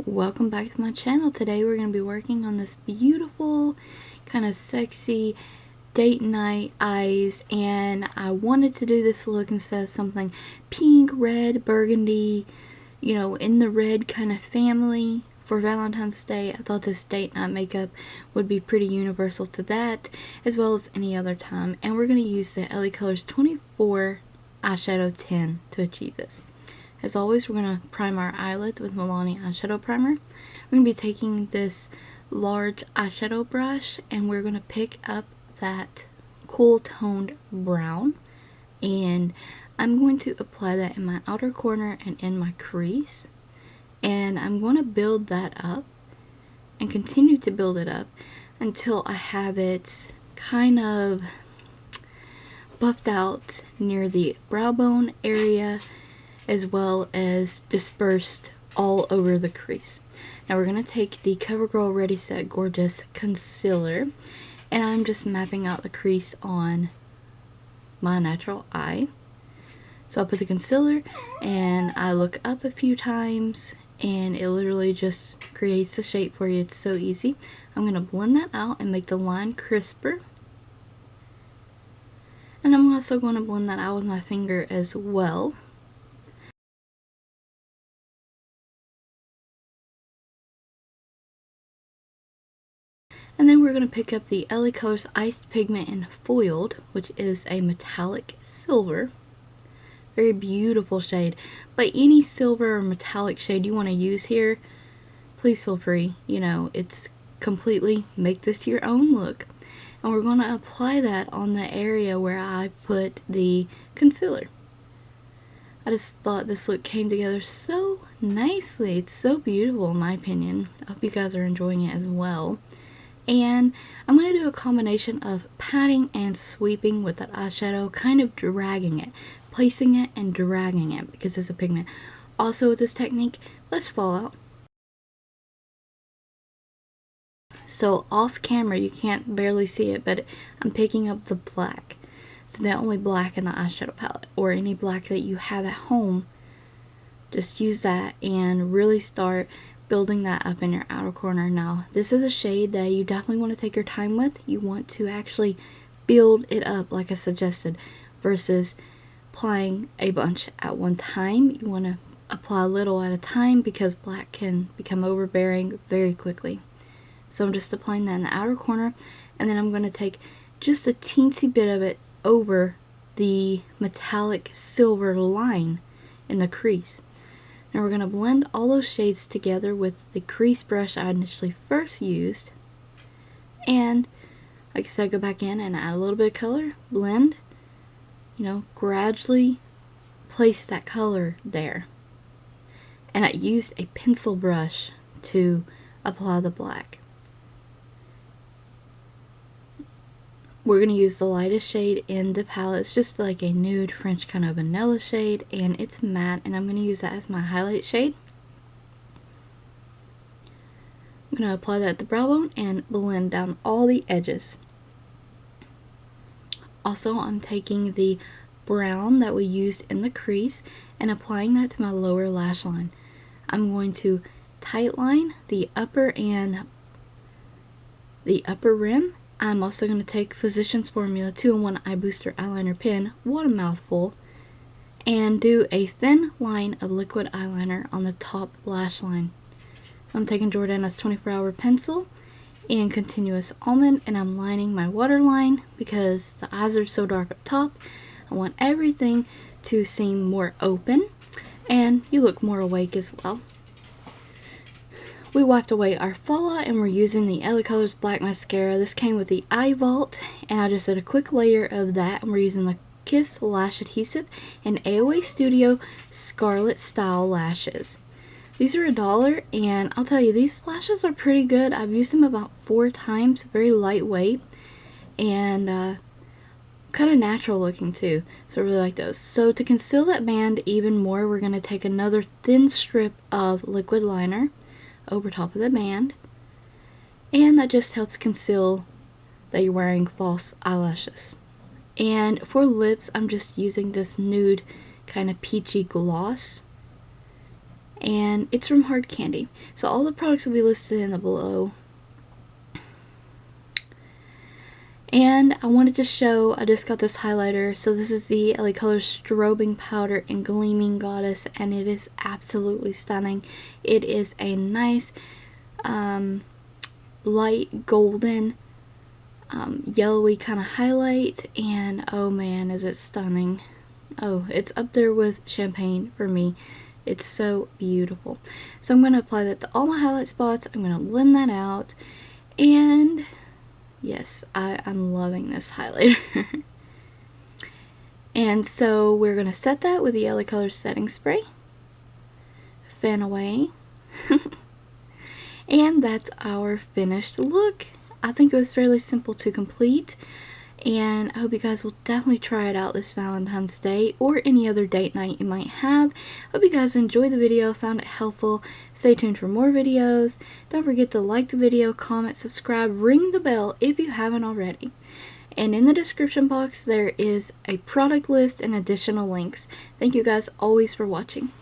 Welcome back to my channel. Today we're going to be working on this beautiful kind of sexy date night eyes, and I wanted to do this look instead of something pink, red, burgundy, you know, in the red kind of family for Valentine's Day. I thought this date night makeup would be pretty universal to that as well as any other time, and we're going to use the LaColors 24 eyeshadow 10 to achieve this. As always, we're going to prime our eyelids with Milani eyeshadow primer. We're going to be taking this large eyeshadow brush and we're going to pick up that cool toned brown, and I'm going to apply that in my outer corner and in my crease, and I'm going to build that up and continue to build it up until I have it kind of buffed out near the brow bone area as well as dispersed all over the crease. Now we're going to take the Covergirl Ready Set Gorgeous Concealer, and I'm just mapping out the crease on my natural eye. So I'll put the concealer and I look up a few times and it literally just creates the shape for you. It's so easy. I'm going to blend that out and make the line crisper. And I'm also going to blend that out with my finger as well. And then we're going to pick up the LaColors Iced Pigment in Foiled, which is a metallic silver. Very beautiful shade. But any silver or metallic shade you want to use here, please feel free. You know, it's completely make this your own look. And we're going to apply that on the area where I put the concealer. I just thought this look came together so nicely. It's so beautiful in my opinion. I hope you guys are enjoying it as well. And I'm going to do a combination of patting and sweeping with that eyeshadow, kind of dragging it, placing it and dragging it because it's a pigment. Also with this technique, less fallout. So off camera you can't barely see it, but I'm picking up the black. So the only black in the eyeshadow palette, or any black that you have at home, just use that and really start building that up in your outer corner. Now this is a shade that you definitely want to take your time with. You want to actually build it up like I suggested versus applying a bunch at one time. You want to apply a little at a time because black can become overbearing very quickly. So I'm just applying that in the outer corner, and then I'm going to take just a teensy bit of it over the metallic silver line in the crease. Now we're going to blend all those shades together with the crease brush I initially first used. And like I said, go back in and add a little bit of color, blend, you know, gradually place that color there. And I used a pencil brush to apply the black. We're going to use the lightest shade in the palette. It's just like a nude French kind of vanilla shade, and it's matte, and I'm going to use that as my highlight shade. I'm going to apply that at the brow bone and blend down all the edges. Also, I'm taking the brown that we used in the crease and applying that to my lower lash line. I'm going to tightline the upper and the upper rim. I'm also going to take Physicians Formula 2-in-1 Eye Booster Eyeliner Pen, what a mouthful, and do a thin line of liquid eyeliner on the top lash line. I'm taking Jordana's 24-hour pencil and Continious Almond, and I'm lining my waterline because the eyes are so dark up top. I want everything to seem more open, and you look more awake as well. We wiped away our fallout and we're using the LaColors Black Mascara. This came with the Eye Vault, and I just did a quick layer of that, and we're using the Kiss Lash Adhesive and AOA Studio Scarlet Style Lashes. These are $1, and I'll tell you, these lashes are pretty good. I've used them about 4 times, very lightweight, and kind of natural looking too, so I really like those. So to conceal that band even more, we're going to take another thin strip of liquid liner over top of the band, and that just helps conceal that you're wearing false eyelashes. And for lips, I'm just using this nude kind of peachy gloss, and it's from Hard Candy. So all the products will be listed in the below. And I wanted to show, I just got this highlighter. So this is the LaColors Strobing Powder in Gleaming Goddess, and it is absolutely stunning. It is a nice light golden yellowy kind of highlight, and oh man, is it stunning. Oh, it's up there with Champagne for me. It's so beautiful. So I'm going to apply that to all my highlight spots. I'm going to blend that out, and yes, I'm loving this highlighter. And so we're going to set that with the LaColors setting spray. Fan away. And that's our finished look. I think it was fairly simple to complete, and I hope you guys will definitely try it out this Valentine's Day or any other date night you might have. Hope you guys enjoyed the video, found it helpful. Stay tuned for more videos. Don't forget to like the video, comment, subscribe, ring the bell if you haven't already. And in the description box there is a product list and additional links. Thank you guys always for watching.